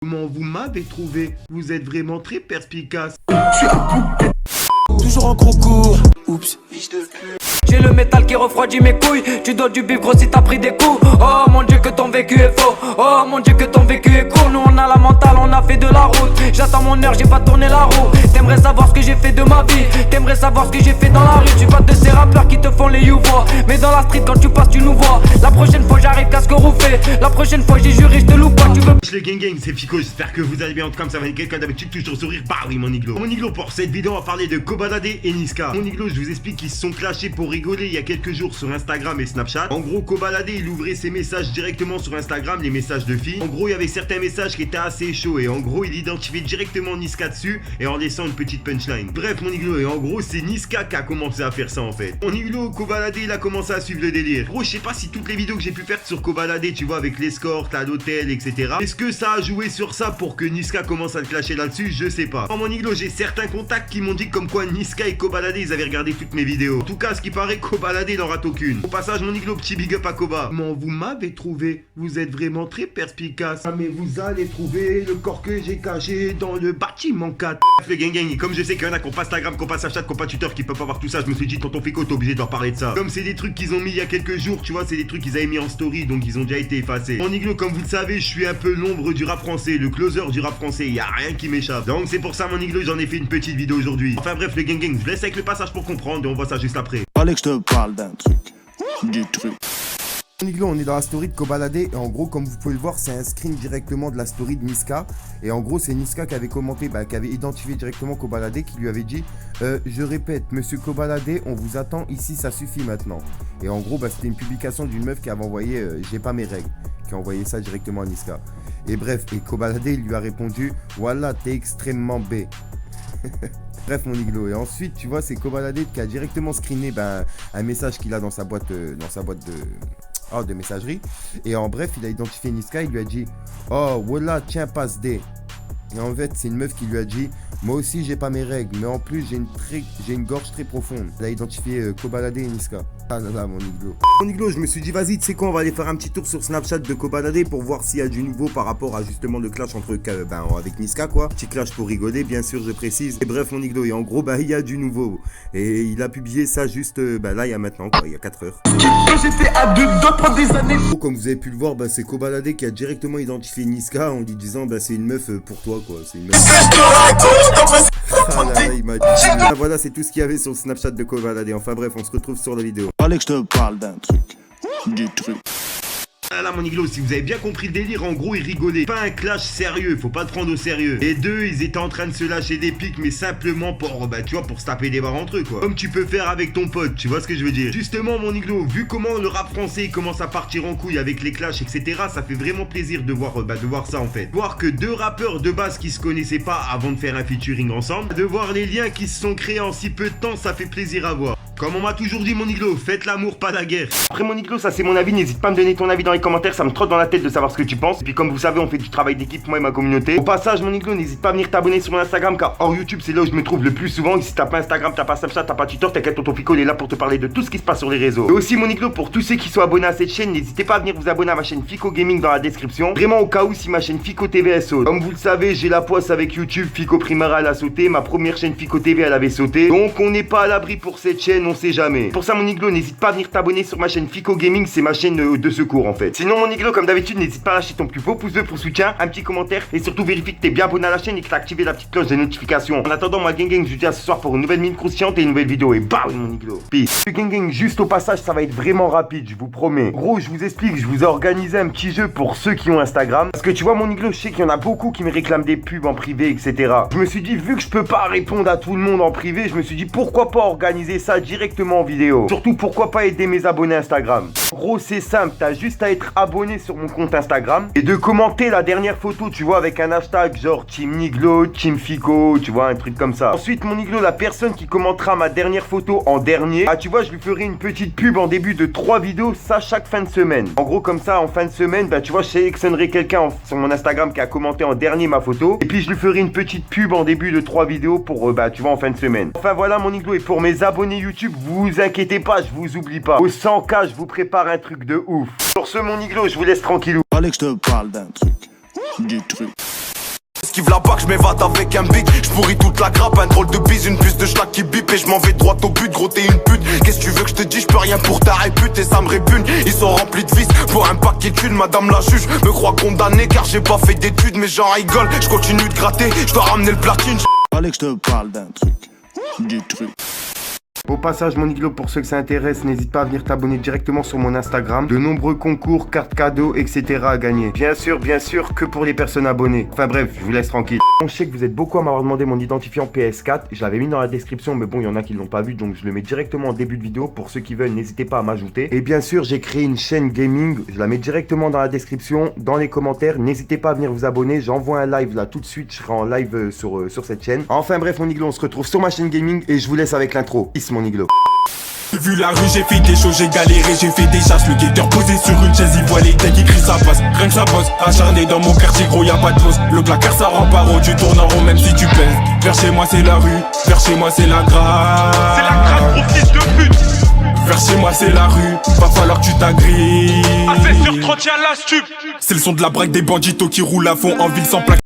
Comment vous m'avez trouvé? Vous êtes vraiment très perspicace. Toujours en concours. Oups, fiche de pute. J'ai le métal qui refroidit mes couilles. Tu dois du bif gros si t'as pris des coups. Oh mon dieu que ton vécu est faux. Oh mon dieu que ton vécu est court. Nous on a la mentale, on a fait de la route. J'attends mon heure, j'ai pas tourné la roue. T'aimerais savoir ce que j'ai fait de ma vie. T'aimerais savoir ce que j'ai fait dans la rue. Tu vas de ces rappeurs qui te font les you-voix. Mais dans la street quand tu passes tu nous vois. La prochaine fois j'arrive casque roufé. La prochaine fois j'ai juré je te loupe pas. Tu veux Le gang, c'est Fico, j'espère que vous allez bien. En tout cas, ça va nickel comme d'habitude, toujours sourire. Bah oui, mon iglo. Mon iglo, pour cette vidéo, on va parler de Kobalade et Niska. Mon iglo, je vous explique qu'ils se sont clashés pour rigoler il y a quelques jours sur Instagram et Snapchat. En gros, Kobalade, il ouvrait ses messages directement sur Instagram, les messages de filles. En gros, il y avait certains messages qui étaient assez chauds et en gros, il identifiait directement Niska dessus et en laissant une petite punchline. Bref, mon iglo, et en gros, c'est Niska qui a commencé à faire ça en fait. Mon iglo, Kobalade, il a commencé à suivre le délire. Gros, je sais pas si toutes les vidéos que j'ai pu faire sur Kobalade, tu vois, avec l'escorte, à l'hôtel, etc. Est-ce que ça a joué sur ça pour que Niska commence à le clasher là-dessus? Je sais pas. En mon iglo, j'ai certains contacts qui m'ont dit comme quoi Niska et Kobalade, ils avaient regardé toutes mes vidéos. En tout cas, ce qui paraît, Kobalade, il en rate aucune. Au passage, mon iglo, petit big up à Koba. Comment vous m'avez trouvé? Vous êtes vraiment très perspicace. Ah, mais vous allez trouver le corps que j'ai caché dans le bâtiment 4. Bref, le gang, comme je sais qu'il y en a qui ont pas Instagram, qui ont pas Snapchat, qui ont pas Twitter, qui peuvent pas voir tout ça, je me suis dit, tonton Fico, t'es obligé de leur parler de ça. Comme c'est des trucs qu'ils ont mis il y a quelques jours, tu vois, c'est des trucs qu'ils avaient mis en story, donc ils ont déjà été effacés. Mon iglo, comme vous le savez, je suis un peu l'ombre du rap français, le closer du rap français, y a rien qui m'échappe. Donc c'est pour ça, mon iglo, j'en ai fait une petite vidéo aujourd'hui. Enfin bref, le gang, je laisse avec le passage pour comprendre et on voit ça juste après. Fallait que je te parle d'un truc. Du truc. Mon iglo, on est dans la story de Kobalade et en gros, comme vous pouvez le voir, c'est un screen directement de la story de Niska. Et en gros, c'est Niska qui avait commenté, qui avait identifié directement Kobalade, qui lui avait dit je répète, monsieur Kobalade, on vous attend ici, ça suffit maintenant. Et en gros, c'était une publication d'une meuf qui avait envoyé j'ai pas mes règles, qui a envoyé ça directement à Niska. Et bref, et Kobalade, il lui a répondu voilà, t'es extrêmement B. Bref, mon iglo. Et ensuite, tu vois, c'est Kobalade qui a directement screené un message qu'il a dans sa boîte de messagerie. Et en bref, il a identifié Niska, il lui a dit oh, voilà, tiens, passe D. Et en fait, c'est une meuf qui lui a dit moi aussi, j'ai pas mes règles, mais en plus, j'ai une gorge très profonde. Elle a identifié Kobalade et Niska. Ah là là, mon iglo. Mon iglo, je me suis dit, vas-y, tu sais quoi, on va aller faire un petit tour sur Snapchat de Kobalade pour voir s'il y a du nouveau par rapport à justement le clash entre avec Niska, quoi. Petit clash pour rigoler, bien sûr, je précise. Et bref, mon iglo, et en gros, il y a du nouveau. Et il a publié ça juste, là, il y a maintenant, quoi, il y a 4 heures. J'étais à deux doigts pendant des années. Comme vous avez pu le voir, c'est Kobalade qui a directement identifié Niska en lui disant c'est une meuf pour toi, quoi. C'est une meuf. Ah là là, il m'a dit. Voilà, c'est tout ce qu'il y avait sur le Snapchat de Kobalade. Enfin bref, on se retrouve sur la vidéo. Fallait que je te parle d'un truc. Du truc. Ah là, mon iglo, si vous avez bien compris le délire, en gros ils rigolaient. Pas un clash sérieux, faut pas te prendre au sérieux. Les deux, ils étaient en train de se lâcher des pics, mais simplement pour, tu vois, pour se taper des barres entre eux, quoi. Comme tu peux faire avec ton pote, tu vois ce que je veux dire. Justement, mon iglo, vu comment le rap français commence à partir en couille avec les clashs, etc., ça fait vraiment plaisir de voir, ça en fait. Voir que deux rappeurs de base qui se connaissaient pas avant de faire un featuring ensemble, de voir les liens qui se sont créés en si peu de temps, ça fait plaisir à voir. Comme on m'a toujours dit, mon iglo, faites l'amour, pas la guerre. Après, mon iglo, ça c'est mon avis, n'hésite pas à me donner ton avis dans les commentaires, ça me trotte dans la tête de savoir ce que tu penses. Et puis comme vous savez, on fait du travail d'équipe, moi et ma communauté. Au passage, mon iglo, n'hésite pas à venir t'abonner sur mon Instagram, car hors YouTube, c'est là où je me trouve le plus souvent. Et si t'as pas Instagram, t'as pas Snapchat, t'as pas Twitter, t'inquiète, tonton Fico, il est là pour te parler de tout ce qui se passe sur les réseaux. Et aussi, mon iglo, pour tous ceux qui sont abonnés à cette chaîne, n'hésitez pas à venir vous abonner à ma chaîne Fico Gaming dans la description. Vraiment au cas où si ma chaîne Fico TV elle saute. Comme vous le savez, j'ai la poisse avec YouTube, Fico Primera elle a sauté, ma première chaîne Fico TV elle avait sauté. Donc on n'est pas à l'abri pour cette chaîne, on sait jamais. Pour ça, mon iglo, n'hésite pas à venir t'abonner sur ma chaîne Fico Gaming, c'est ma chaîne de secours en fait. Sinon, mon iglo, comme d'habitude, n'hésite pas à lâcher ton plus beau pouce bleu pour soutien, un petit commentaire et surtout vérifie que t'es bien abonné à la chaîne et que t'as activé la petite cloche des notifications. En attendant, moi, gang, je vous dis à ce soir pour une nouvelle mine croustillante et une nouvelle vidéo. Et bah oui, mon iglo. Peace. Gang, juste au passage, ça va être vraiment rapide, je vous promets. Gros, je vous explique, je vous ai organisé un petit jeu pour ceux qui ont Instagram. Parce que tu vois, mon iglo, je sais qu'il y en a beaucoup qui me réclament des pubs en privé, etc. Je me suis dit, vu que je peux pas répondre à tout le monde en privé, je me suis dit, pourquoi pas organiser ça directement en vidéo. Surtout, pourquoi pas aider mes abonnés Instagram. Gros, c'est simple, t'as juste à être abonné sur mon compte Instagram et de commenter la dernière photo, tu vois, avec un hashtag genre Team Niglo, Team Fico, tu vois, un truc comme ça. Ensuite, mon iglo, la personne qui commentera ma dernière photo en dernier, tu vois, je lui ferai une petite pub en début de 3 vidéos, ça chaque fin de semaine. En gros, comme ça, en fin de semaine, tu vois, je sélectionnerai quelqu'un sur mon Instagram qui a commenté en dernier ma photo et puis je lui ferai une petite pub en début de 3 vidéos pour, tu vois, en fin de semaine. Enfin, voilà, mon iglo, et pour mes abonnés YouTube, vous inquiétez pas, je vous oublie pas. Au 100K, je vous prépare un truc de ouf. Sur ce, mon iglo, je vous laisse tranquillou. Fallait que je te parle d'un truc. Du truc. j'esquive la bague, j'm'évade avec un bic. J'pourris toute la grappe, un drôle de bise, une puce de schlag qui bip. Et j'm'en vais droit au but, gros t'es une pute. Qu'est-ce que tu veux que je te dise, j'peux rien pour ta répute. Et ça me répugne, ils sont remplis de vices. Pour un paquet de thunes, madame la juge me croit condamné car j'ai pas fait d'études. Mais j'en rigole, j'continue de gratter, j'dois ramener le platine. Fallait que je te parle d'un truc. Du truc. Au passage, mon iglo, pour ceux que ça intéresse, n'hésite pas à venir t'abonner directement sur mon Instagram. De nombreux concours, cartes cadeaux, etc. à gagner. Bien sûr, que pour les personnes abonnées. Enfin bref, je vous laisse tranquille. Je sais que vous êtes beaucoup à m'avoir demandé mon identifiant PS4. Je l'avais mis dans la description, mais bon, il y en a qui l'ont pas vu, donc je le mets directement en début de vidéo. Pour ceux qui veulent, n'hésitez pas à m'ajouter. Et bien sûr, j'ai créé une chaîne gaming. Je la mets directement dans la description, dans les commentaires. N'hésitez pas à venir vous abonner. J'envoie un live là tout de suite. Je serai en live sur cette chaîne. Enfin bref, mon iglo, on se retrouve sur ma chaîne gaming et je vous laisse avec l'intro. Peace, mon iglo. J'ai vu la rue, j'ai fait des choses, j'ai galéré, j'ai fait des chasses. Le guetteur posé sur une chaise, il voit les decks, il crie ça passe. Rien que ça bosse, acharné dans mon quartier, gros y'a pas de pause. Le placard ça rend pas rond, tu tournes en rond même si tu pèses. Vers chez moi c'est la rue, vers chez moi c'est la grave. C'est la grave, gros fils de pute. Vers chez moi c'est la rue, va falloir que tu t'agrives. Assez sur trop, tiens la stup. C'est le son de la braque des banditos qui roulent à fond en ville sans plaque.